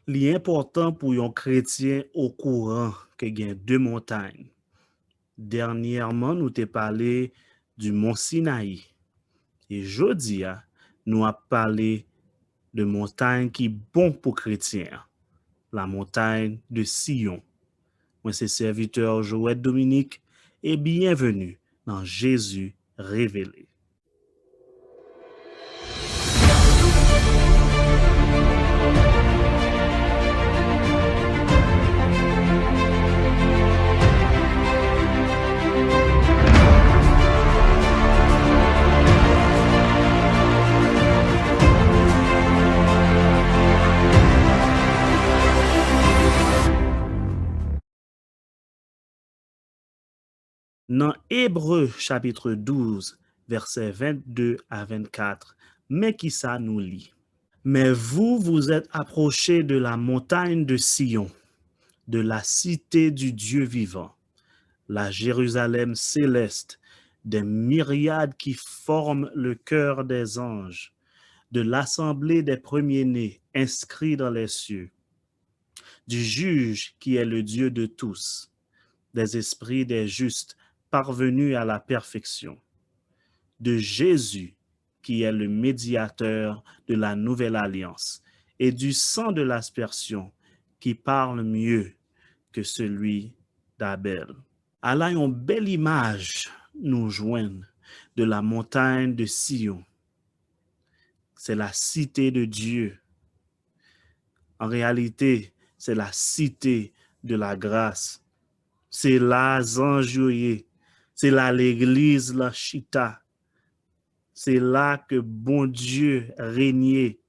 Li important pour un chrétien au courant que gen deux montagnes. Dernièrement, nous t'ai parlé du mont Sinaï. Et jodi a, nous a parlé de montagne qui bon pour chrétien, la montagne de Sion. Moi, c'est serviteur Joël Dominique et bienvenue dans Jésus révélé. Dans Hébreu chapitre 12, versets 22 à 24, mais qui ça nous lit? Mais vous, vous êtes approchés de la montagne de Sion, de la cité du Dieu vivant, la Jérusalem céleste, des myriades qui forment le cœur des anges, de l'assemblée des premiers-nés inscrits dans les cieux, du juge qui est le Dieu de tous, des esprits des justes parvenus à la perfection, de Jésus qui est le médiateur de la nouvelle alliance, et du sang de l'aspersion qui parle mieux que celui d'Abel. À là, une belle image nous joignent de la montagne de Sion. C'est la cité de Dieu. En réalité, c'est la cité de la grâce. C'est là Zanjoye. C'est là l'église, la chita. C'est là que bon Dieu régnait.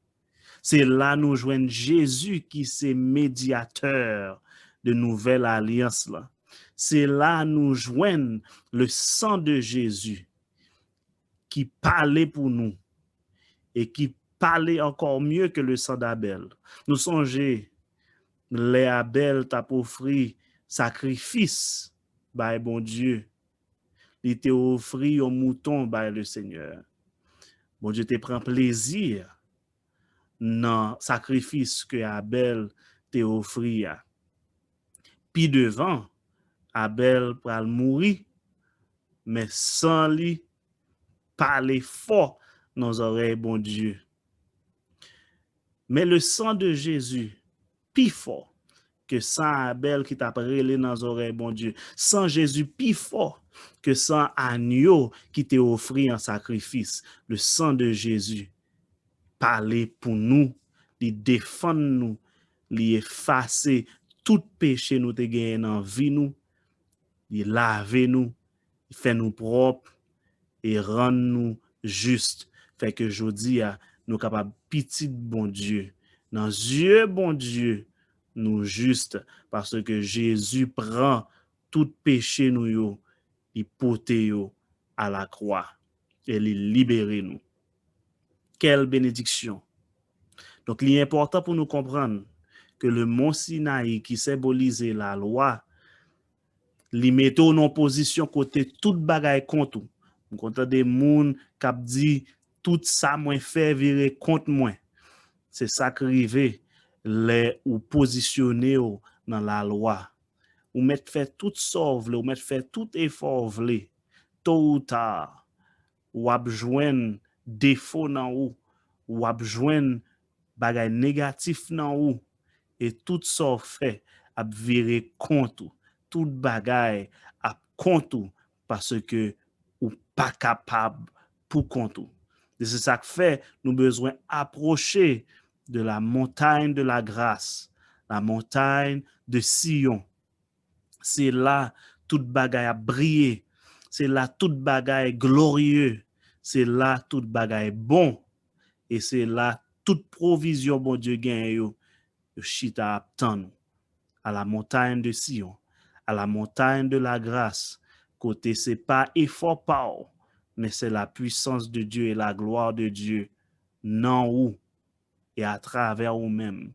C'est là nous joignons Jésus qui c'est médiateur de nouvelle alliance là. C'est là nous joignons le sang de Jésus qui parlait pour nous et qui parlait encore mieux que le sang d'Abel. Nous songez, les Abel t'a offert sacrifice by bon Dieu. Il t'a offert un mouton by le Seigneur. Bon Dieu te prend plaisir dans sacrifice que Abel t'a offert. Puis devant, Abel pral mourir, mais sans lui parler fort dans les oreilles, bon Dieu. Mais le sang de Jésus, plus fort que sang Abel qui t'a parlé dans les oreilles, bon Dieu. Sang Jésus, plus fort que sang agneau qui t'a offert en sacrifice. Le sang de Jésus, parler pour nous, il défend nous, il effacer tout péché nous te gagné dans vie nous, il lave nous, il fait nous propres et rend nous justes. Fait que jodi a nous capable petit bon Dieu. Dans yeux bon Dieu, nous justes parce que Jésus prend tout péché nous yo, il porte yo à la croix et il libère nous. Quelle bénédiction. Donc, il est important pour nous comprendre que le mont Sinaï qui symbolise la loi, li mette en position côté toute bagaille contre. Nous comptons des gens qui dit tout ça moi fait virer contre moi. C'est ça qui arrive les ou positionner dans la loi. Ou mettre fait tout sauve, ou mettre fait tout effort vle. Tôt ou tard, ou ap joindre défaut dans ou ap joindre bagay négatif nan ou et tout ça fait ap virer contre tout bagay ap contre parce que ou pas capable pour contre. Et c'est ça que fait nous besoin approcher de la montagne de la grâce, la montagne de Sion. C'est là tout bagay a briller, c'est là tout bagay glorieux, c'est là tout bagay bon et c'est là toute provision bon Dieu gagne yo chita aptan à la montagne de Sion, à la montagne de la grâce. Côté c'est pas effort pas mais c'est la puissance de Dieu et la gloire de Dieu non ou et à travers vous-même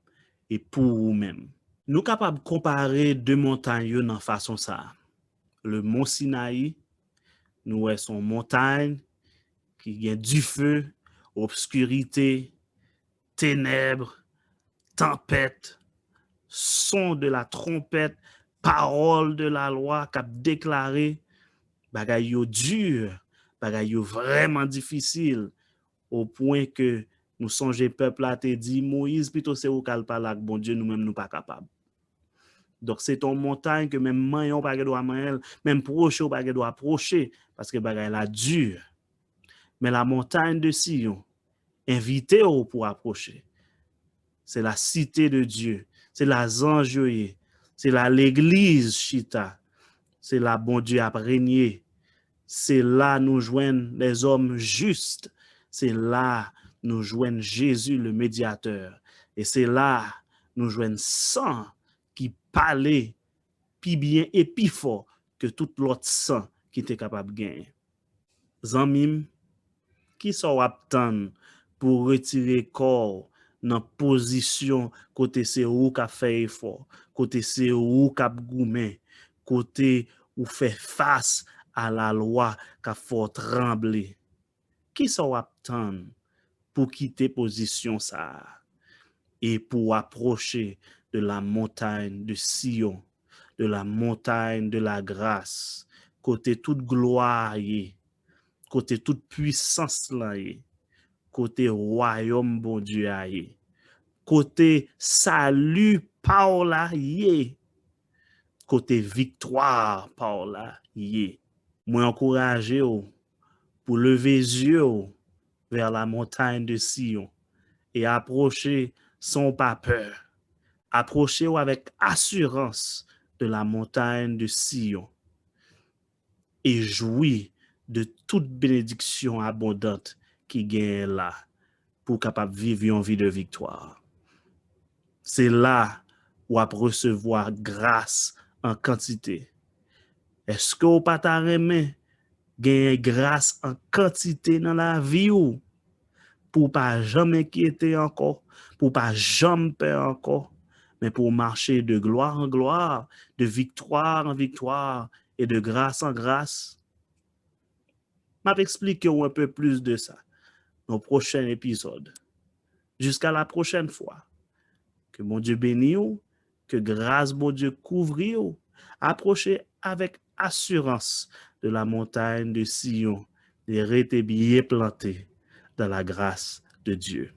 et pour vous-même. Nous capables de comparer deux montagnes dans façon ça. Le mont Sinaï, nous est son montagne qui a du feu, obscurité, ténèbres, tempête, son de la trompette, parole de la loi qu'a déclaré, bagay yo dur, bagay yo vraiment difficile, au point que nous songeons peuple a te dit, Moïse, plutôt c'est au kal parler avec bon Dieu, nous-mêmes nous pas capables. Donc c'est ton montagne que même maillon pas doit manger, même proche pas doit approcher, parce que bagay la dur. Mais la montagne de Sion, invité pour approcher. C'est la cité de Dieu, c'est la zanjoye, c'est l'église chita, c'est la bon Dieu a régné. C'est là nous joignent les hommes justes, c'est là nous joignent Jésus le médiateur, et c'est là nous joignent sang qui parlait plus bien et plus fort que tout l'autre sang qui était capable de gagner. Zanmim, qui sont aptan pour retirer corps dans position côté c'est ou qu'a fait effort, côté c'est ou qu'a goumé, côté ou fait face à la loi qu'a faut trembler. Qui sont aptan pour quitter position ça et pour approcher de la montagne de Sion, de la montagne de la grâce, côté toute gloire, côté toute puissance là, côté royaume bon Dieu aïe, côté salut par là côté victoire par là Moi encourager pour lever les yeux vers la montagne de Sion et approcher sans pas peur. Approcher avec assurance de la montagne de Sion et jouir de toute bénédiction abondante qui gagne là pour capable vivre une vie de victoire. C'est là où on recevoir grâce en quantité. Est-ce que vous pas remet gagner grâce en quantité dans la vie ou pour pas jamais inquiéter encore, pour pas jamais peur encore, mais pour marcher de gloire en gloire, de victoire en victoire et de grâce en grâce? Je vais expliquer un peu plus de ça dans le prochain épisode. Jusqu'à la prochaine fois. Que mon Dieu bénisse vous, que grâce mon Dieu couvre vous. Approchez avec assurance de la montagne de Sion et restez bien plantés dans la grâce de Dieu.